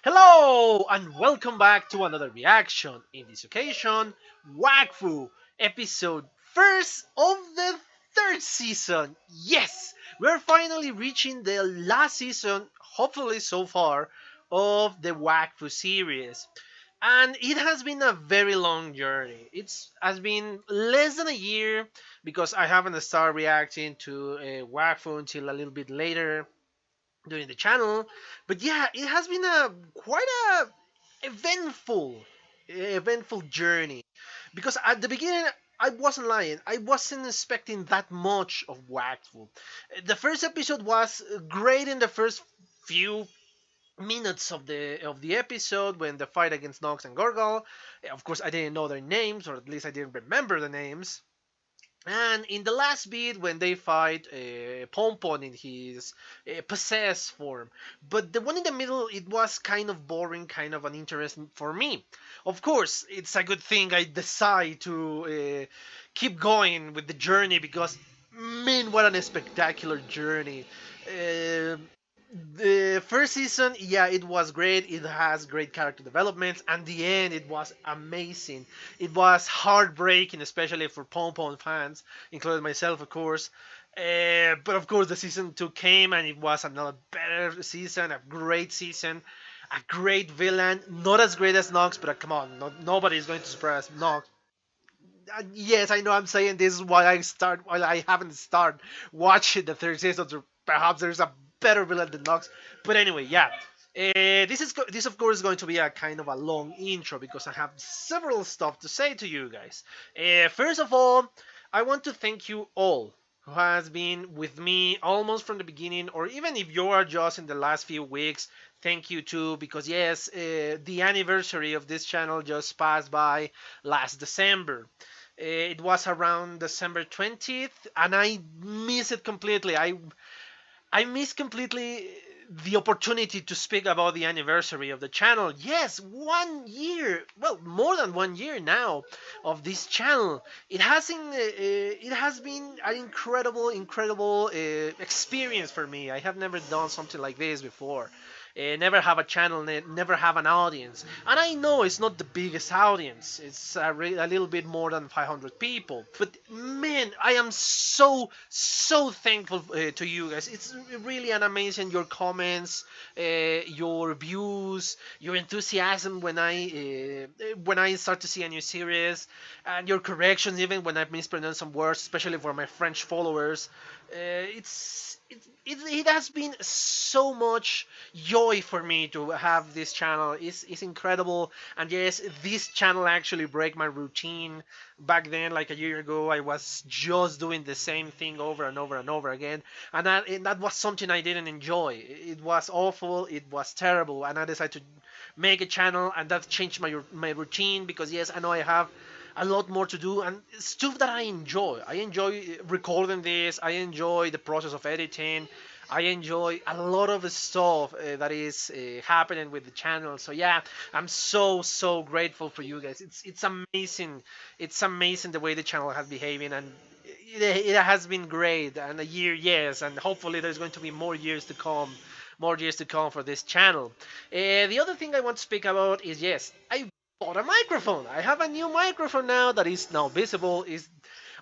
Hello and welcome back to another reaction. In this occasion, Wakfu episode first of the third season. Yes, we're finally reaching the last season, hopefully so far, of the Wakfu series. And it has been a very long journey. It has been less than a year because I haven't started reacting to Wakfu until a little bit later during the channel. But yeah, it has been a quite a eventful journey because at the beginning I wasn't lying. I wasn't expecting that much of Wakfu. The first episode was great in the first few minutes of the episode when the fight against Nox and Gorgal. Of course, I didn't know their names, or at least I didn't remember the names. And in the last bit, when they fight Pompon in his possessed form, but the one in the middle, it was kind of boring, kind of uninteresting for me. Of course, it's a good thing I decide to keep going with the journey because, man, what a spectacular journey! Uh, the first season, yeah, it was great. It has great character developments, and the end, it was amazing. It was heartbreaking, especially for Pompon fans, including myself, of course. But of course, the season two came, and it was another better season, a great season, a great villain. Not as great as Nox, but come on, nobody is going to surprise Nox. Yes, I know I'm saying this is why while I haven't started watching the third season. So perhaps there's a better villain than Nox. But anyway, yeah. This of course is going to be a kind of a long intro because I have several stuff to say to you guys. First of all, I want to thank you all who has been with me almost from the beginning, or even if you are just in the last few weeks, thank you too, because yes, the anniversary of this channel just passed by last December. It was around December 20th, and I miss it completely. I miss completely the opportunity to speak about the anniversary of the channel. Yes, 1 year, well, more than 1 year now of this channel. It has been an incredible experience for me. I have never done something like this before. Never have a channel, never have an audience. And I know it's not the biggest audience. It's a little bit more than 500 people. But man, I am so thankful to you guys. It's really an amazing your comments, your views, your enthusiasm when I start to see a new series, and your corrections even when I mispronounce some words, especially for my French followers. It has been so much joy for me to have this channel. It's incredible, and yes, this channel actually break my routine. Back then, like a year ago, I was just doing the same thing over and over and over again, and that was something I didn't enjoy. It was awful, it was terrible, and I decided to make a channel, and that changed my routine because yes, I know I have a lot more to do and stuff that I enjoy. I enjoy recording this. I enjoy the process of editing. I enjoy a lot of the stuff that is happening with the channel. So yeah, I'm so grateful for you guys. It's amazing. It's amazing the way the channel has behaving, and it has been great. And a year, yes, and hopefully there's going to be more years to come. More years to come for this channel. The other thing I want to speak about is yes, I bought a microphone. I have a new microphone now that is now visible. Is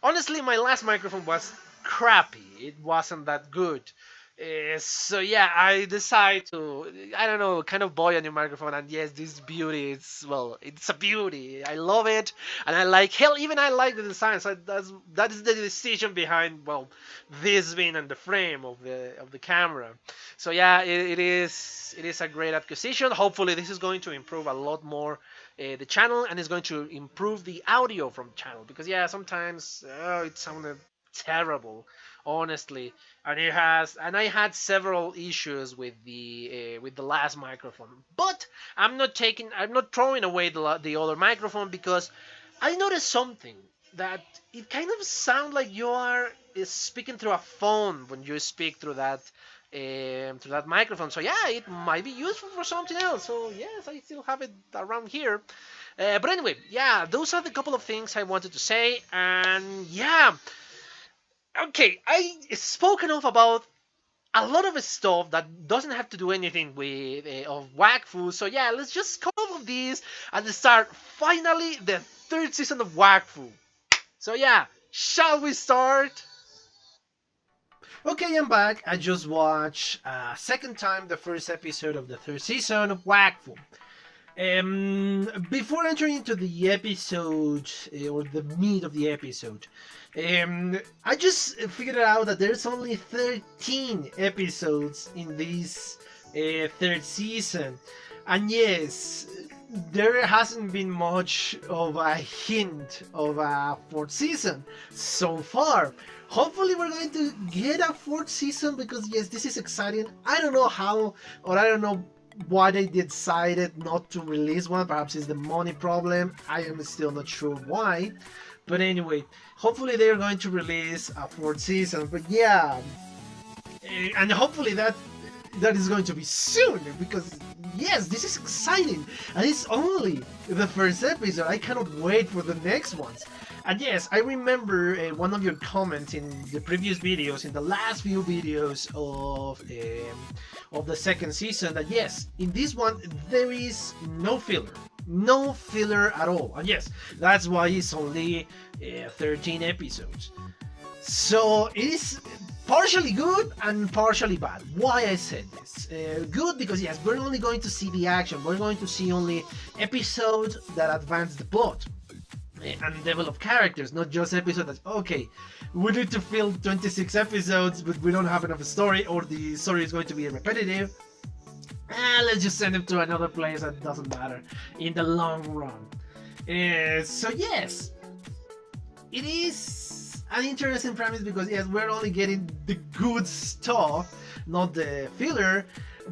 honestly my last microphone was crappy. It wasn't that good. So yeah, I decided to I don't know kind of buy a new microphone, and yes, this beauty is well, it's a beauty. I love it, and I like hell even I like the design. So that is the decision behind well this being in the frame of the camera. So yeah, it is a great acquisition. Hopefully, this is going to improve a lot more the channel, and it's going to improve the audio from the channel because yeah, sometimes it sounded terrible, honestly, and I had several issues with the last microphone. But I'm not throwing away the other microphone because I noticed something that it kind of sounds like you are speaking through a phone when you speak through that microphone. So yeah, it might be useful for something else. So yes, I still have it around here. But anyway, yeah, those are the couple of things I wanted to say. And yeah, okay, I spoke enough about a lot of stuff that doesn't have to do anything with of Wakfu. So yeah, let's just come up with this and start finally the third season of Wakfu. So yeah, shall we start? Okay, I'm back. I just watched second time the first episode of the third season of Wakfu. Before entering into the episode or the meat of the episode, I just figured out that there's only 13 episodes in this third season, and yes, there hasn't been much of a hint of a fourth season so far. Hopefully, we're going to get a fourth season because yes, this is exciting. I don't know how, or I don't know why they decided not to release one. Perhaps it's the money problem. I am still not sure why. But anyway, hopefully they're going to release a fourth season. But yeah, and hopefully that is going to be soon, because yes, this is exciting, and it's only the first episode. I cannot wait for the next ones. And yes, I remember one of your comments in the previous videos, in the last few videos of the second season, that yes, in this one there is no filler at all. And yes, that's why it's only 13 episodes. So it is partially good and partially bad. Why I said this? Good because yes, we're only going to see the action. We're going to see only episodes that advance the plot and develop characters, not just episodes that, okay, we need to fill 26 episodes but we don't have enough story, or the story is going to be repetitive. Let's just send them to another place that doesn't matter in the long run. So yes, it is an interesting premise because yes, we're only getting the good stuff, not the filler,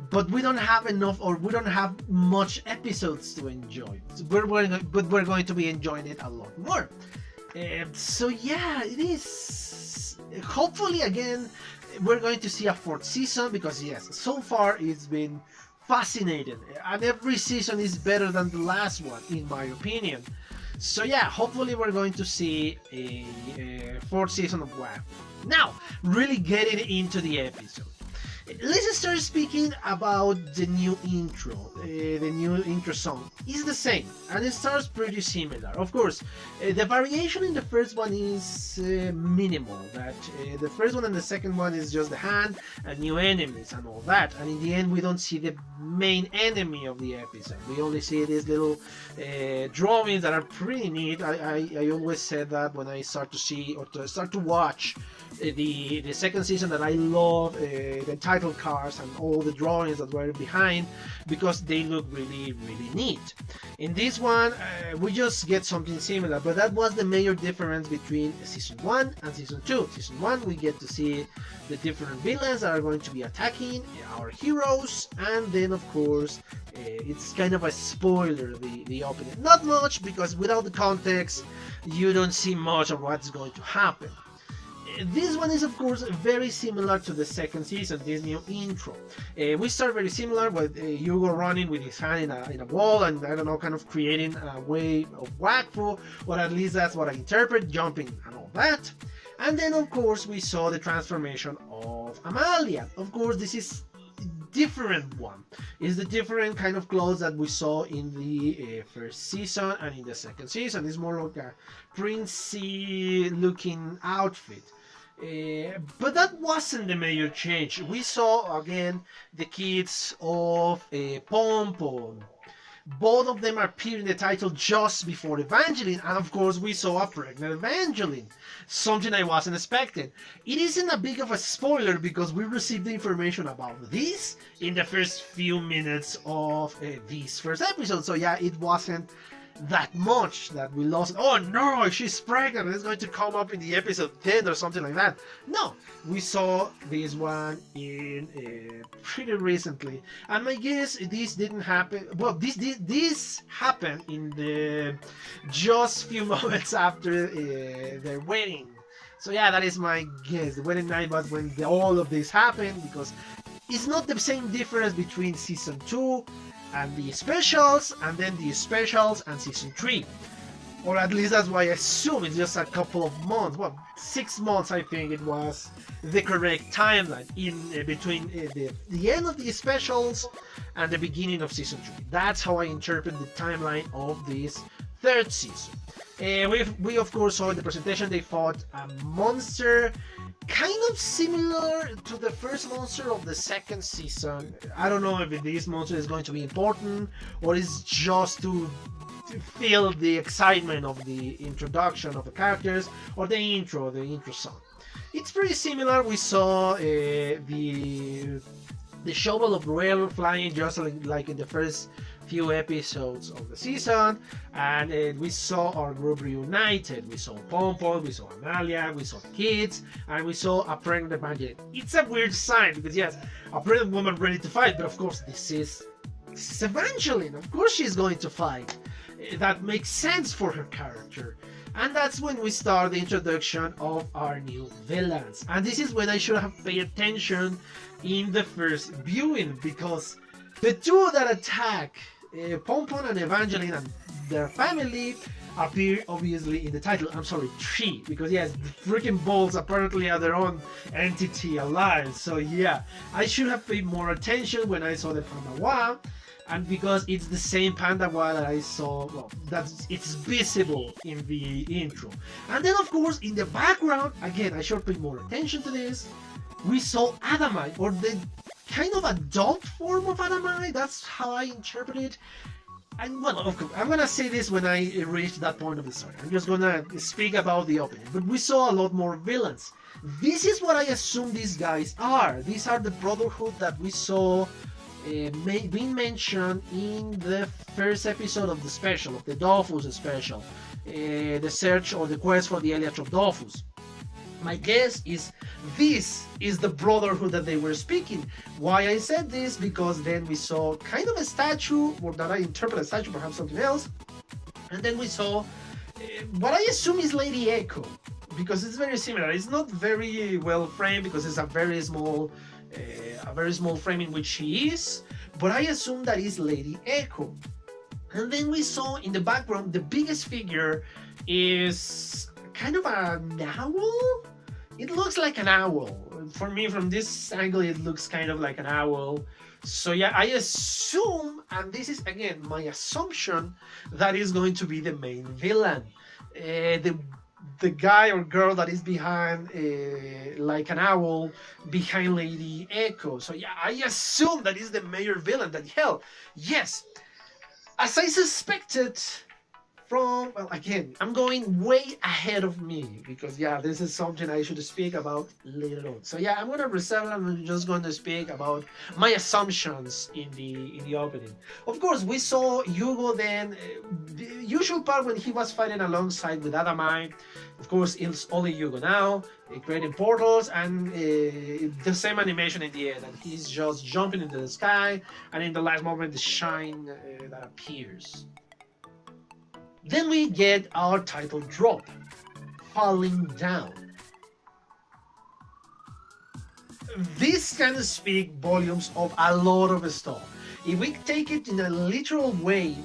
but we don't have enough, or we don't have much episodes to enjoy. So we're going to be enjoying it a lot more. So yeah, it is. Hopefully, again, we're going to see a fourth season because yes, so far it's been fascinating, and every season is better than the last one, in my opinion. So yeah, hopefully we're going to see a fourth season of WAF. Now, really getting into the episode. Let's start speaking about the new intro. The new intro song is the same, and it starts pretty similar. Of course, the variation in the first one is minimal. That the first one and the second one is just the hand and new enemies and all that. And in the end, we don't see the main enemy of the episode. We only see these little drawings that are pretty neat. I always said that when I start to see or to start to watch the second season, that I love the title cards and all the drawings that were behind, because they look really neat. In this one, we just get something similar, but that was the major difference between season 1 and season 2. Season 1, we get to see the different villains that are going to be attacking our heroes, and then of course it's kind of a spoiler, the opening. Not much, because without the context you don't see much of what's going to happen. This one is of course very similar to the second season, this new intro. We start very similar with Hugo running with his hand in a wall, and I don't know, kind of creating a way of Wakfu, or at least that's what I interpret, jumping and all that. And then of course we saw the transformation of Amalia. Of course this is different one. It's the different kind of clothes that we saw in the first season and in the second season. It's more like a princey looking outfit. But that wasn't the major change. We saw again the kids of Pom Pom. Both of them appear in the title just before Evangeline, and of course we saw a pregnant Evangeline, something I wasn't expecting. It isn't a big of a spoiler because we received the information about this in the first few minutes of this first episode, so yeah, it wasn't that much that we lost. Oh no, she's pregnant, it's going to come up in the episode 10 or something like that. No, we saw this one in pretty recently, and I guess this didn't happen. Well, this happened in the just few moments after their wedding. So yeah, that is my guess. The wedding night was when all of this happened, because it's not the same difference between season 2 and the specials, and then the specials and season 3. or at least that's why I assume it's just a couple of months. Well, 6 months, I think it was the correct timeline in between the end of the specials and the beginning of season 3. That's how I interpret the timeline of this third season. We of course saw in the presentation they fought a monster kind of similar to the first monster of the second season. I don't know if this monster is going to be important or is just to feel the excitement of the introduction of the characters or the intro song. It's pretty similar. We saw the shovel of Ruel flying just like in the first few episodes of the season, and we saw our group reunited. We saw Pompon, we saw Amalia, we saw the kids, and we saw a pregnant Evangeline. It's a weird sign because yes, a pregnant woman ready to fight, but of course this is Evangeline. Of course she's going to fight. That makes sense for her character. And that's when we start the introduction of our new villains. And this is when I should have paid attention in the first viewing, because the two that attack Pompon and Evangeline and their family appear obviously in the title. I'm sorry, 3, because yes, the freaking balls apparently are their own entity alive. So yeah, I should have paid more attention when I saw the Panda, and because it's the same Panda that I saw, well, it's visible in the intro. And then of course in the background, again, I should pay more attention to this, we saw Adamite, or the kind of adult form of Adamite. That's how I interpret it. And well, of course, I'm gonna say this when I reach that point of the story. I'm just gonna speak about the opening. But we saw a lot more villains. This is what I assume these guys are. These are the Brotherhood that we saw being mentioned in the first episode of the special, of the Dofus special, the search or the quest for the Eliatrop Dofus. My guess is this is the Brotherhood that they were speaking. Why I said this? Because then we saw kind of a statue, or that I interpret a statue, perhaps something else, and then we saw what I assume is Lady Echo, because it's very similar. It's not very well framed because it's a very small frame in which she is, but I assume that is Lady Echo. And then we saw in the background the biggest figure is kind of an owl. It looks like an owl. For me, from this angle, it looks kind of like an owl. So yeah, I assume, and this is again my assumption, that is going to be the main villain. The guy or girl that is behind, like an owl, behind Lady Echo. So yeah, I assume that is the major villain. That hell, yes, as I suspected. Well, again, I'm going way ahead of me because yeah, this is something I should speak about later on. So yeah, I'm gonna reserve and I'm just going to speak about my assumptions in the opening. Of course, we saw Hugo then, the usual part when he was fighting alongside with Adamite. Of course, it's only Hugo now, creating portals, and the same animation in the end, and he's just jumping into the sky, and in the last moment, the shine that appears. Then we get our title drop, Falling Down. This can speak volumes of a lot of stuff. If we take it in a literal way,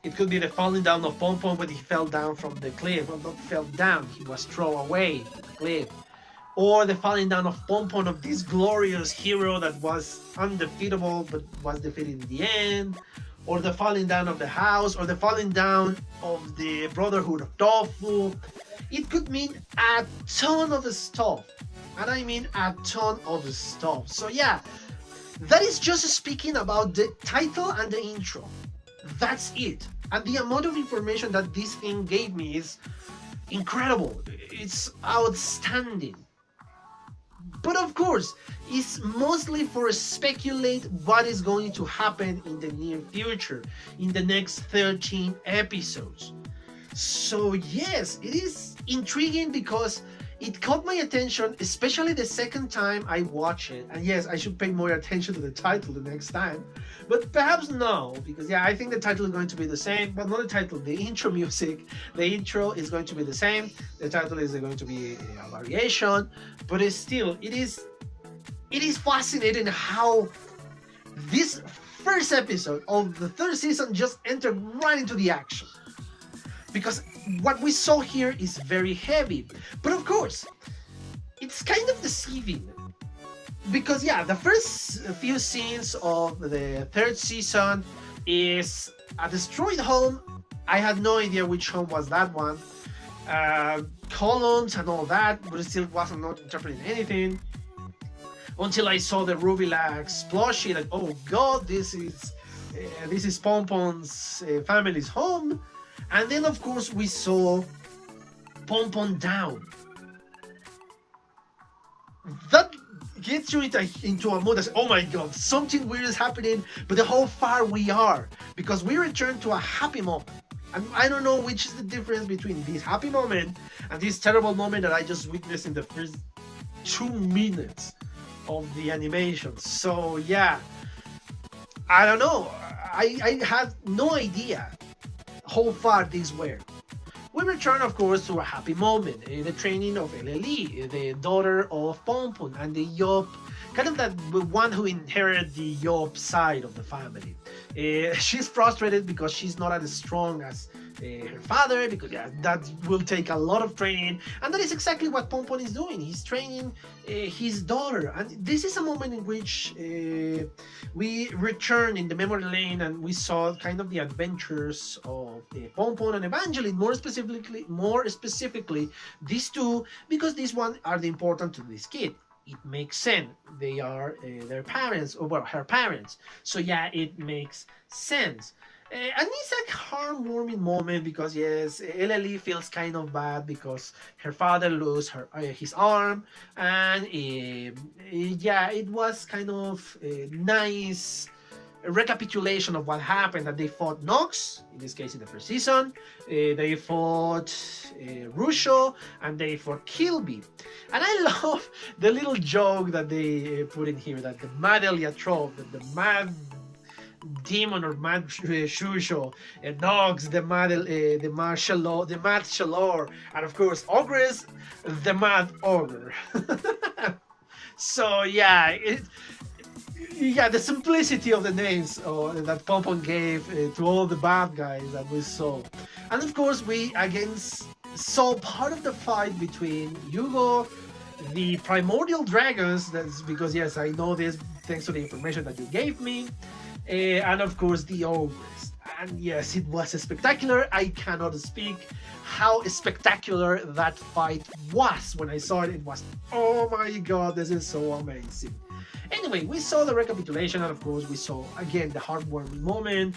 it could be the falling down of Pompon when he fell down from the cliff. Well, not fell down, he was thrown away from the cliff. Or the falling down of Pompon, of this glorious hero that was undefeatable but was defeated in the end. Or the falling down of the house, or the falling down of the Brotherhood of Tofu. It could mean a ton of stuff. And I mean a ton of stuff. So yeah, that is just speaking about the title and the intro. That's it. And the amount of information that this thing gave me is incredible. It's outstanding. But of course, it's mostly for speculate what is going to happen in the near future, in the next 13 episodes. So yes, it is intriguing because it caught my attention, especially the second time I watch it. And yes, I should pay more attention to the title the next time. But perhaps no, because yeah, I think the title is going to be the same, but not the title, the intro music. The intro is going to be the same. The title is going to be a variation, but it's still, it is fascinating how this first episode of the third season just entered right into the action. because what we saw here is very heavy. But of course, it's kind of deceiving. Because yeah, the first few scenes of the third season is a destroyed home. I had no idea which home was that one. Columns and all that, but it still wasn't not interpreting anything. Until I saw the Rubilax plushie, like, oh god, this is Pompon's family's home. And then of course we saw Pompon down. That gets you into a mood that's, oh my god, something weird is happening, but how far we are, because we return to a happy moment. And I don't know which is the difference between this happy moment and this terrible moment that I just witnessed in the first 2 minutes of the animation. So yeah, I don't know. I had no idea how far these were. We return, of course, to a happy moment, the training of Eleli, the daughter of Pompon, and the Yop, kind of that one who inherited the Yop side of the family. She's frustrated because she's not as strong as her father, because yeah, that will take a lot of training, and that is exactly what Pompon is doing. He's training his daughter, and this is a moment in which we return in the memory lane, and we saw kind of the adventures of Pompon and Evangeline, more specifically these two, because these one are the important to this kid. It makes sense. They are their parents, or well, her parents. So yeah, it makes sense. And it's a heartwarming moment because yes, Eleli feels kind of bad because her father lost his arm, and yeah, it was kind of a nice recapitulation of what happened. That they fought Nox, in this case in the first season, they fought Rusho, and they fought Kilby. And I love the little joke that they put in here, that the Mad Eliatrov, the Mad Demon or Mad Shusho, Nox, the Mad Shalor, and of course Ogress, the Mad Ogre. So yeah, the simplicity of the names that Pompon gave to all the bad guys that we saw. And of course we again saw part of the fight between Hugo, the primordial dragons, that's because yes, I know this thanks to the information that you gave me, and of course the ogres. And yes, it was spectacular. I cannot speak how spectacular that fight was. When I saw it, it was, oh my god, this is so amazing. Anyway, we saw the recapitulation, and of course we saw again the heartwarming moment.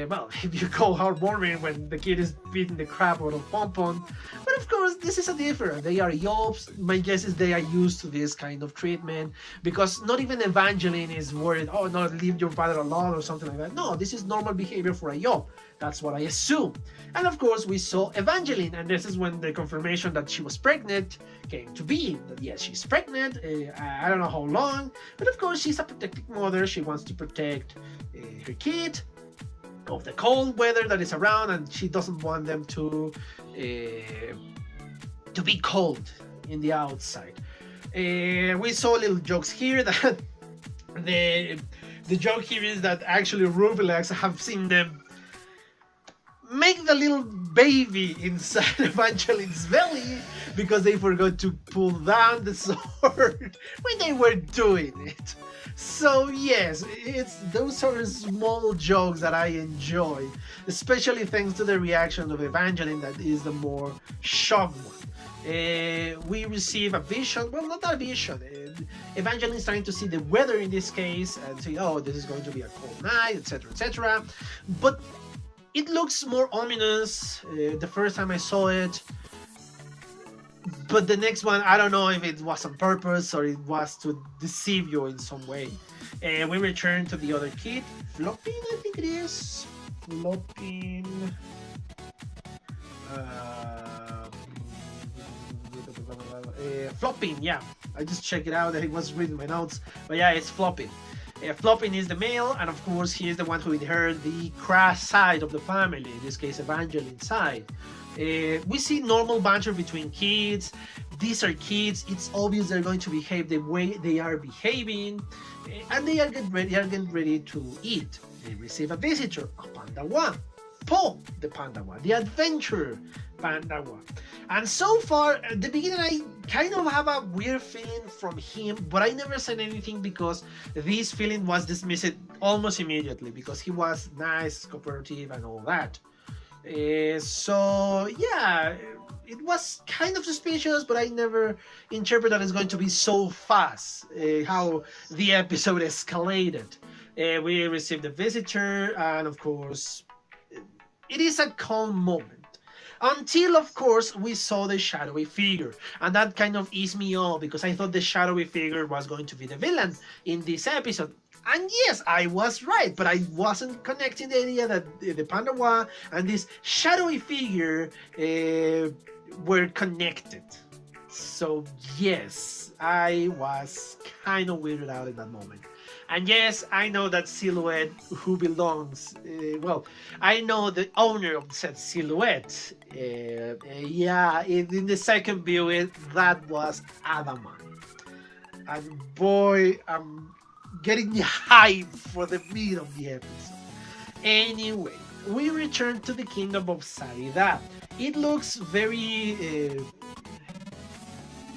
Well, if you call heartwarming when the kid is beating the crap out of Pompon. But of course, this is a different. They are Yops. My guess is they are used to this kind of treatment, because not even Evangeline is worried, oh no, leave your father alone or something like that. No, this is normal behavior for a Yop. That's what I assume. And of course, we saw Evangeline, and this is when the confirmation that she was pregnant came to be. That yes, she's pregnant. I don't know how long, but of course, she's a protective mother. She wants to protect her kid of the cold weather that is around, and she doesn't want them to be cold in the outside. We saw little jokes here that the joke here is that actually Rubilax have seen them make the little baby inside Evangeline's belly because they forgot to pull down the sword when they were doing it. So yes, those are small jokes that I enjoy, especially thanks to the reaction of Evangeline, that is the more shocked one. We receive a vision, well, not a vision. Evangeline is trying to see the weather in this case and say, oh, this is going to be a cold night, etc., etc. But it looks more ominous the first time I saw it. But the next one, I don't know if it was on purpose or it was to deceive you in some way. We return to the other kid, Floppin, I think it is. Floppin. Floppin, yeah. I just checked it out. I was reading my notes. But yeah, it's Floppin. Floppin is the male, and of course he is the one who inherited the crass side of the family, in this case Evangeline's side. We see normal banter between kids. These are kids. It's obvious they're going to behave the way they are behaving, and they are getting ready to eat. They receive a visitor, a panda one. Po the Pandawa, the adventurer Pandawa. And so far, at the beginning, I kind of have a weird feeling from him, but I never said anything because this feeling was dismissed almost immediately because he was nice, cooperative, and all that. So yeah, it was kind of suspicious, but I never interpreted that it's going to be so fast. How the episode escalated. We received a visitor, and of course, it is a calm moment. Until, of course, we saw the shadowy figure. And that kind of eased me off because I thought the shadowy figure was going to be the villain in this episode. And yes, I was right, but I wasn't connecting the idea that the Pandawa and this shadowy figure were connected. So yes, I was kind of weirded out in that moment. And yes, I know that Silhouette who belongs, I know the owner of said Silhouette. Yeah, in the second viewing, that was Adama. And boy, I'm getting hyped for the meat of the episode. Anyway, we return to the kingdom of Sarida. It looks very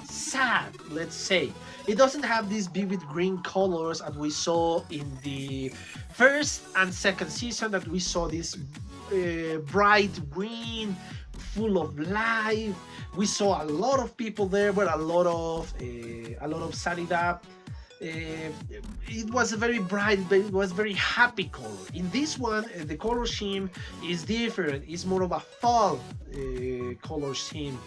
sad, let's say. It doesn't have these vivid green colors as we saw in the first and second season, that we saw this bright green, full of life. We saw a lot of people there, but a lot of Sarida. It was a very bright, but it was very happy color. In this one, the color scheme is different. It's more of a fall color scheme.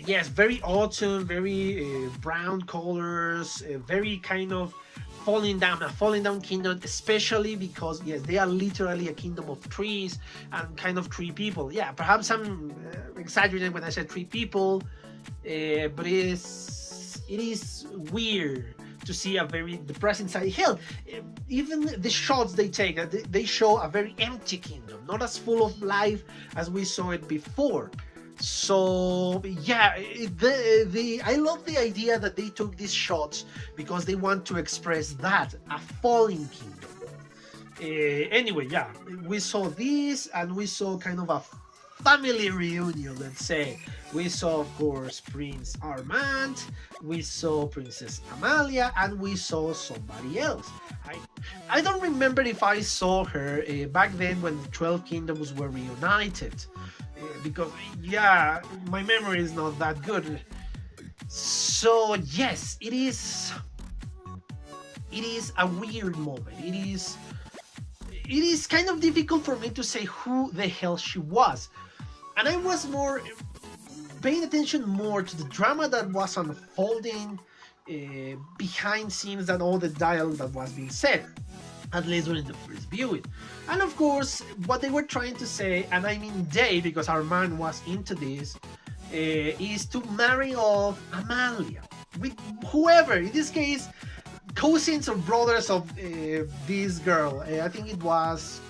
Yes, very autumn, very brown colors, very kind of a falling down kingdom, especially because yes, they are literally a kingdom of trees and kind of tree people. Yeah, perhaps I'm exaggerating when I said tree people, but it is weird to see a very depressing side. Hell, even the shots they take, they show a very empty kingdom, not as full of life as we saw it before. So yeah, I love the idea that they took these shots because they want to express that, a falling kingdom. Anyway, yeah, we saw this and we saw kind of a family reunion, let's say. We saw, of course, Prince Armand, we saw Princess Amalia, and we saw somebody else. I don't remember if I saw her back then when the 12 Kingdoms were reunited. Because yeah, my memory is not that good. So yes, it is a weird moment. It is kind of difficult for me to say who the hell she was, and I was more paying attention more to the drama that was unfolding behind scenes than all the dialogue that was being said, at least during the first viewing. And of course, what they were trying to say, and I mean they, because Armand was into this, is to marry off Amalia with whoever, in this case, cousins or brothers of this girl. I think it was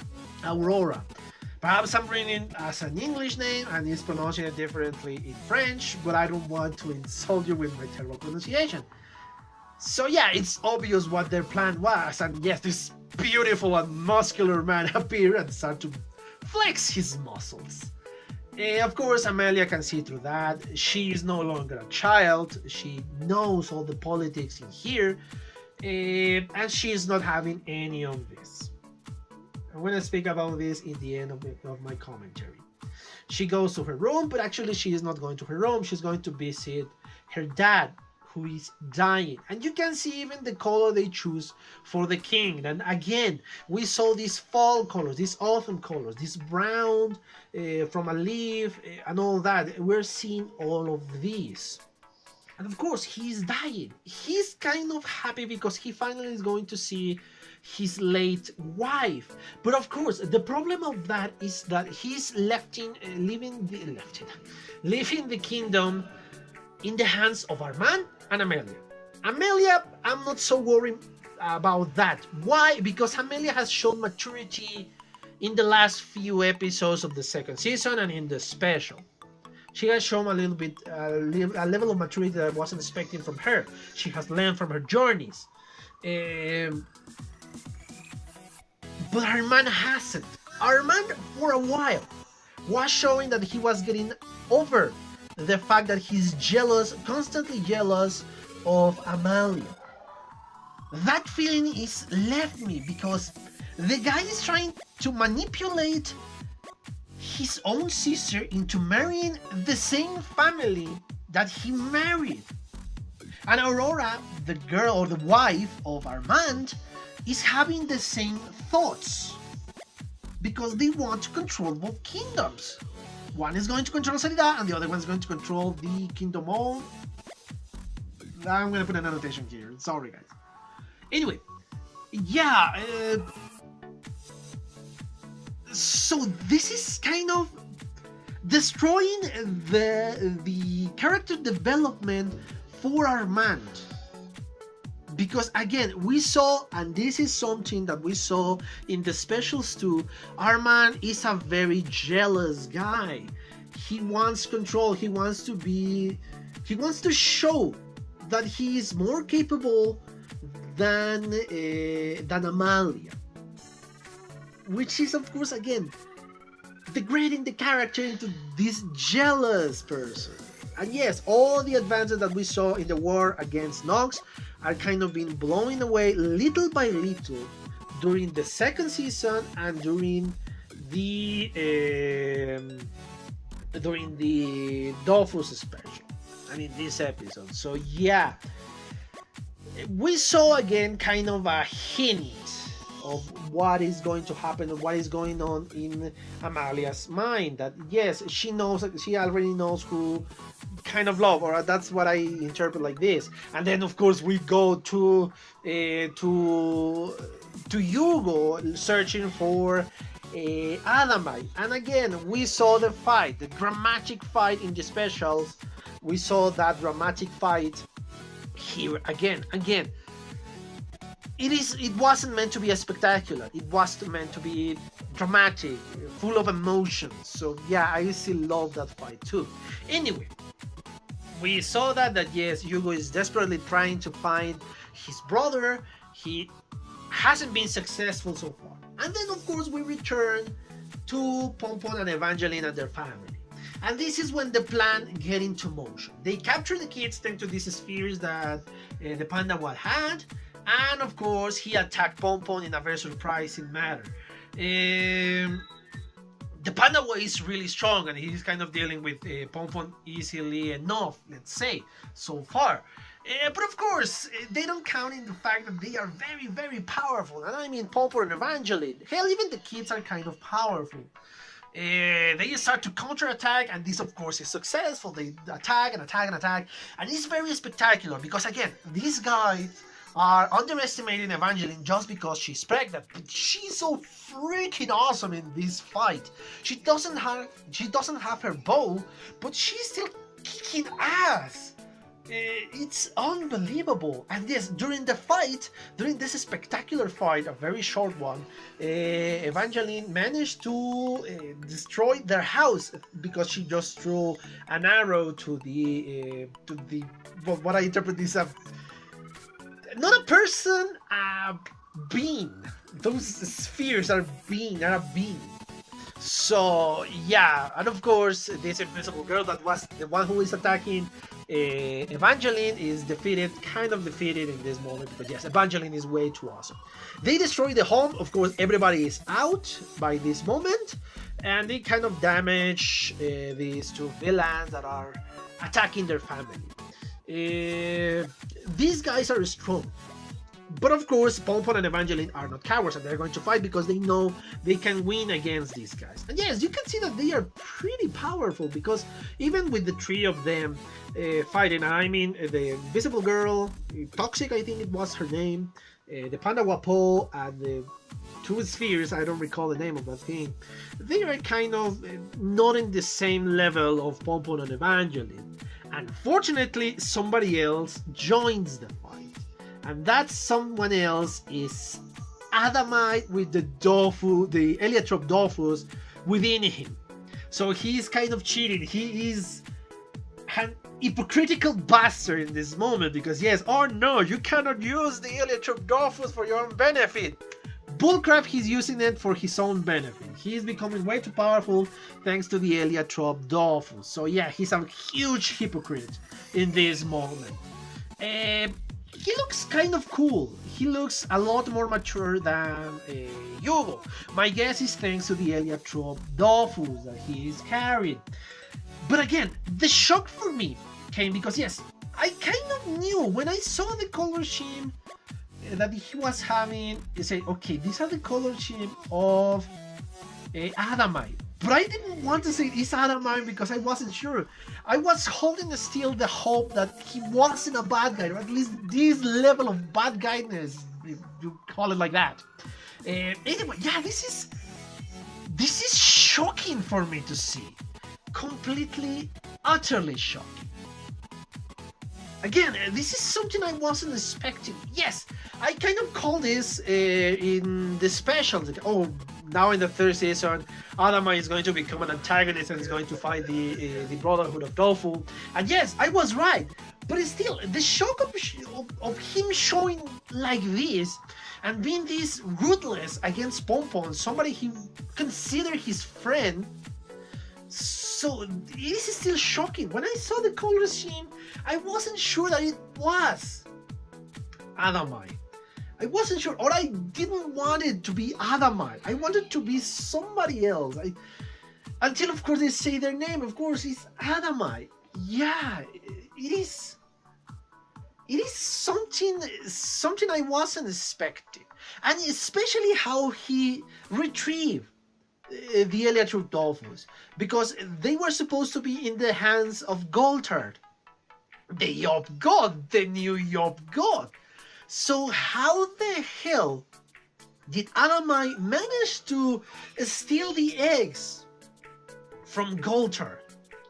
Aurora. Perhaps I'm reading it as an English name and is pronouncing it differently in French, but I don't want to insult you with my terrible pronunciation. So yeah, it's obvious what their plan was, and yes, this beautiful and muscular man appeared and started to flex his muscles. Of course, Amelia can see through that. She is no longer a child. She knows all the politics in here, and she is not having any of this. I'm going to speak about this in the end of my commentary. She goes to her room, but actually she is not going to her room. She's going to visit her dad, who is dying. And you can see even the color they choose for the king. And again, we saw these fall colors, these autumn colors, this brown from a leaf and all that. We're seeing all of these. And of course, he's dying. He's kind of happy because he finally is going to see his late wife. But of course, the problem of that is that he's leaving the kingdom in the hands of Armand and Amelia. Amelia, I'm not so worried about that. Why? Because Amelia has shown maturity in the last few episodes of the second season and in the special. She has shown a little bit, a level of maturity that I wasn't expecting from her. She has learned from her journeys. But Armand hasn't. Armand, for a while, was showing that he was getting over the fact that he's jealous, constantly jealous of Amalia. That feeling is left me because the guy is trying to manipulate his own sister into marrying the same family that he married. And Aurora, the girl or the wife of Armand, is having the same thoughts because they want to control both kingdoms. One is going to control Salida and the other one is going to control the Kingdom of... I'm going to put an annotation here. Sorry, guys. Anyway, yeah. So this is kind of destroying the character development for Armand. Because again, we saw, and this is something that we saw in the specials too, Armand is a very jealous guy. He wants control, he wants to show that he is more capable than Amalia. Which is of course again degrading the character into this jealous person. And yes, all the advances that we saw in the war against Nox are kind of being blown away little by little during the second season and during the Dofus special and in this episode. So yeah, we saw again kind of a hint of what is going to happen and what is going on in Amalia's mind. That yes, she already knows who kind of love, or that's what I interpret like this. And then of course we go to Hugo searching for Adamite, and again we saw the fight, the dramatic fight in the specials. We saw that dramatic fight here again. It wasn't meant to be a spectacular. It was meant to be dramatic, full of emotions. So yeah, I still love that fight too. Anyway, we saw that yes, Hugo is desperately trying to find his brother. He hasn't been successful so far. And then of course we return to Pompon and Evangeline and their family. And this is when the plan get into motion. They capture the kids thanks to these spheres that the Panda Wad had. And of course, he attacked Pompon in a very surprising manner. The Panda Boy is really strong, and he's kind of dealing with Pompon easily enough, let's say, so far. But of course, they don't count in the fact that they are very, very powerful. And I mean, Pompon and Evangeline. Hell, even the kids are kind of powerful. They start to counterattack, and this of course is successful. They attack and attack and attack, and it's very spectacular because again, these guys are underestimating Evangeline just because she's pregnant. But she's so freaking awesome in this fight. She doesn't have her bow, but she's still kicking ass. It's unbelievable. And yes, during this spectacular fight, a very short one, Evangeline managed to destroy their house because she just threw an arrow to the what I interpret this as not a person, a being. Those spheres are a being. So yeah, and of course this invisible girl that was the one who is attacking Evangeline is kind of defeated in this moment, because yes, Evangeline is way too awesome. They destroy the home. Of course, everybody is out by this moment, and they kind of damage these two villains that are attacking their family. These guys are strong, but of course Pompon and Evangeline are not cowards, and they're going to fight because they know they can win against these guys. And yes, you can see that they are pretty powerful, because even with the three of them fighting, I mean the Invisible Girl, Toxic I think it was her name, the Panda Wapo, and the two spheres, I don't recall the name of that thing, they are kind of not in the same level of Pompon and Evangeline. Unfortunately, somebody else joins the fight, and that someone else is Adamite with the Heliotrope Dofus within him. So he's kind of cheating. He is an hypocritical bastard in this moment, because yes, oh no, you cannot use the Heliotrope Dofus for your own benefit. bullcrap, he's using it for his own benefit. He's becoming way too powerful thanks to the Heliotrope Dolphus. So yeah, he's a huge hypocrite in this moment. He looks kind of cool. He looks a lot more mature than Yugo. My guess is thanks to the Heliotrope Dolphus that he is carrying. But again, the shock for me came because yes, I kind of knew when I saw the color scheme that he was having. You say, okay, these are the color scheme of Adamite. But I didn't want to say it's Adamite because I wasn't sure. I was holding still the hope that he wasn't a bad guy, or at least this level of bad guyness, if you call it like that. Anyway, yeah, this is shocking for me to see. Completely, utterly shocking. Again, this is something I wasn't expecting. Yes, I kind of call this in the specials. Oh, now in the third season, Adama is going to become an antagonist and is going to fight the Brotherhood of Tofu. And yes, I was right. But still, the shock of him showing like this and being this ruthless against Pompon, somebody he considered his friend. So it is still shocking. When I saw the color scheme, I wasn't sure that it was Adamite. I wasn't sure, or I didn't want it to be Adamite. I wanted to be somebody else. Until of course they say their name. Of course, it's Adamite. Yeah, it is. It is something I wasn't expecting, and especially how he retrieved the Heliotrope Dolphus, because they were supposed to be in the hands of Goltard, the Yob God, the new Yob God. So how the hell did Adamite manage to steal the eggs from Goltard?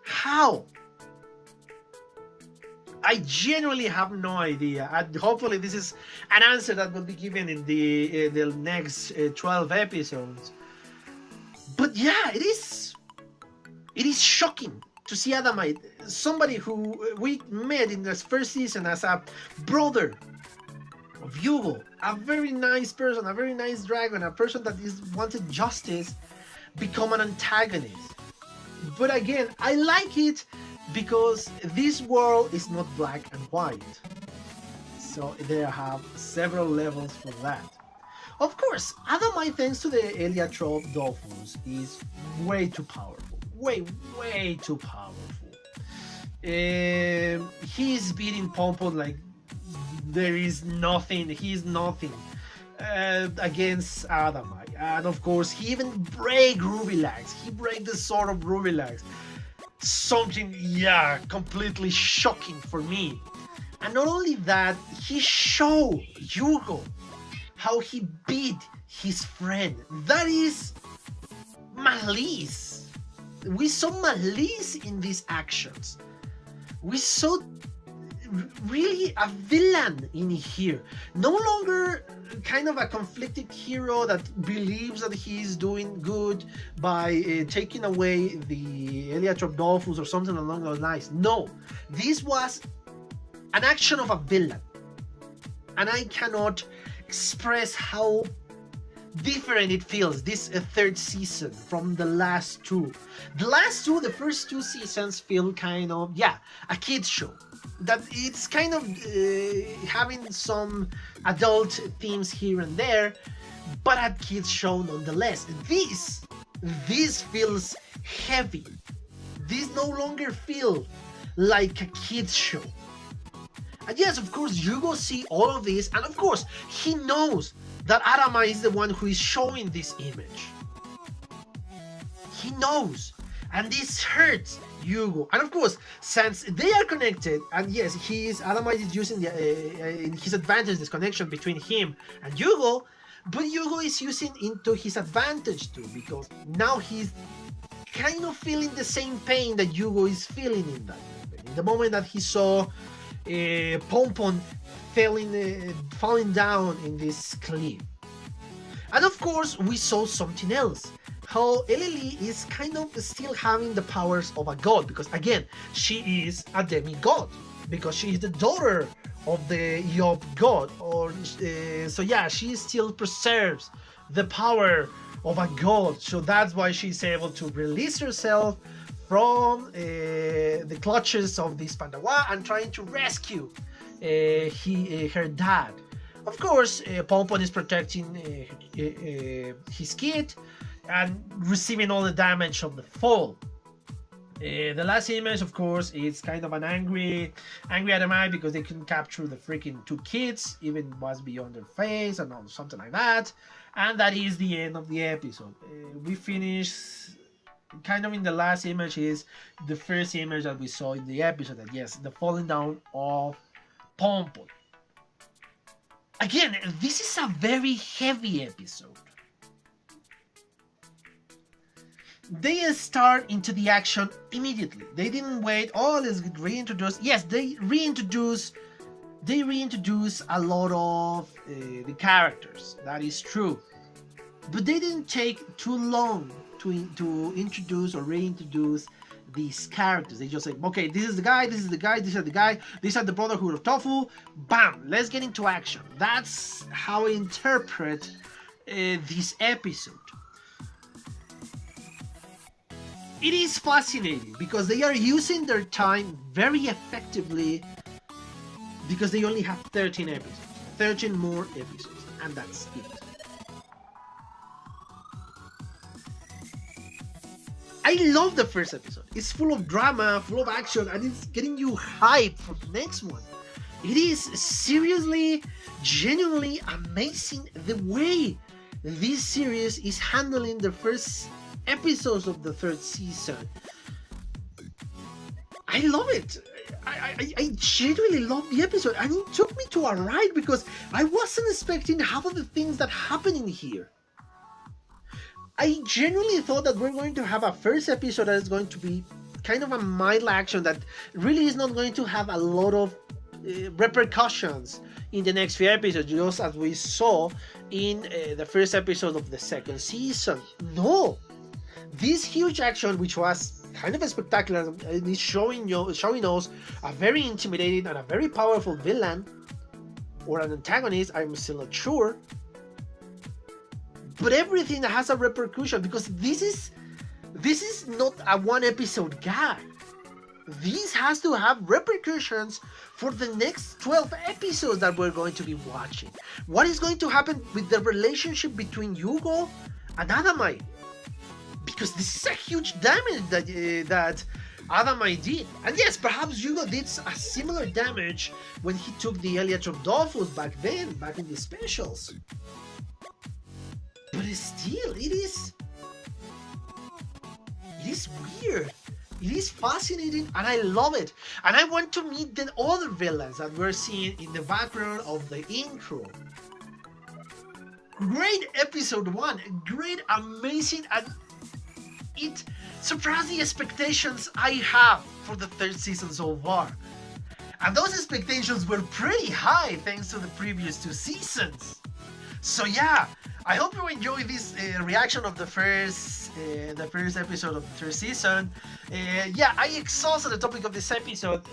How? I genuinely have no idea, and hopefully this is an answer that will be given in the next 12 episodes. But yeah, it is shocking to see Adamite, somebody who we met in the first season as a brother of Yugo, a very nice person, a very nice dragon, a person that wanted justice, become an antagonist. But again, I like it because this world is not black and white. So they have several levels for that. Of course, Adamite, thanks to the Heliotrope Dolphus, is way too powerful. Way too powerful. He's beating Pompon like there is nothing. He's nothing against Adamite. And of course, he even break Rubilax. He break the sword of Rubilax. Something, yeah, completely shocking for me. And not only that, he showed Yugo how he beat his friend. That is malice. We saw malice in these actions. We saw really a villain in here. No longer kind of a conflicted hero that believes that he's doing good by taking away the Heliotrope Dolphus or something along those lines. No, this was an action of a villain. And I cannot express how different it feels this third season from the last two. The first two seasons feel kind of, yeah, a kid's show. That it's kind of having some adult themes here and there, but a kid's show nonetheless. This feels heavy. This no longer feels like a kid's show. And yes, of course, Yugo see all of this, and of course, he knows that Adama is the one who is showing this image. He knows, and this hurts Yugo. And of course, since they are connected, and yes, Adama is using in his advantage this connection between him and Yugo, but Yugo is using into his advantage too, because now he's kind of feeling the same pain that Yugo is feeling in that moment. In the moment that he saw Pompon falling down in this cliff. And of course, we saw something else. How Elili is kind of still having the powers of a god, because again, she is a demigod, because she is the daughter of the Yob god. So yeah, she still preserves the power of a god. So that's why she's able to release herself from the clutches of this Pandawa and trying to rescue her dad. Of course, Pompon is protecting his kid and receiving all the damage of the fall. The last image, of course, is kind of an angry Adamai because they couldn't capture the freaking two kids, even was beyond their face and something like that. And that is the end of the episode. We finish kind of in the last image is the first image that we saw in the episode. That yes, the falling down of Pompon. Again, this is a very heavy episode. They start into the action immediately. They didn't wait. Oh, let's reintroduce. Yes, they reintroduce a lot of the characters. That is true, but they didn't take too long to introduce or reintroduce these characters. They just say, okay, this is the guy, this is the guy, this is the guy, these are the Brotherhood of Tofu. Bam! Let's get into action. That's how I interpret this episode. It is fascinating because they are using their time very effectively because they only have 13 episodes. 13 more episodes, and that's it. I love the first episode. It's full of drama, full of action, and it's getting you hyped for the next one. It is seriously, genuinely amazing the way this series is handling the first episodes of the third season. I love it. I genuinely love the episode, and it took me to a ride because I wasn't expecting half of the things that happen in here. I genuinely thought that we're going to have a first episode that is going to be kind of a mild action that really is not going to have a lot of repercussions in the next few episodes, just as we saw in the first episode of the second season. No, this huge action, which was kind of spectacular, is showing us a very intimidating and a very powerful villain or an antagonist. I'm still not sure. But everything has a repercussion because this is not a one episode gag. This has to have repercussions for the next 12 episodes that we're going to be watching. What is going to happen with the relationship between Hugo and Adamai? Because this is a huge damage that Adamai did. And yes, perhaps Hugo did a similar damage when he took the Eliatrop Dolphus back in the specials. But still, it is weird. It is fascinating, and I love it. And I want to meet the other villains that we're seeing in the background of the intro. Great episode 1, great, amazing, and it surpassed the expectations I have for the third season so far. And those expectations were pretty high thanks to the previous 2 seasons. So yeah, I hope you enjoyed this reaction of the first episode of the third season. Yeah, I exhausted the topic of this episode,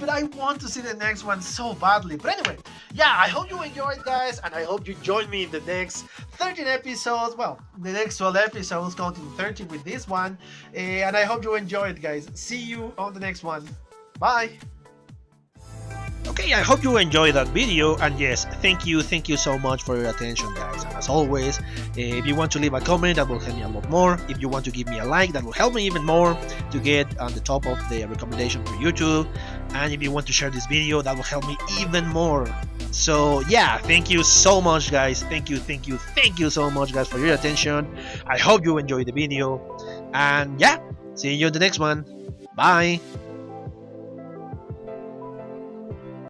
but I want to see the next one so badly. But anyway, yeah, I hope you enjoyed, guys, and I hope you join me in the next 13 episodes. Well, the next 12 episodes, counting 13 with this one. And I hope you enjoyed, guys. See you on the next one. Bye. Okay, I hope you enjoyed that video, and yes, thank you so much for your attention, guys. And as always, if you want to leave a comment, that will help me a lot more. If you want to give me a like, that will help me even more to get on the top of the recommendation for YouTube. And if you want to share this video, that will help me even more. So yeah, thank you so much, guys. Thank you so much, guys, for your attention. I hope you enjoyed the video, and yeah, see you in the next one. Bye.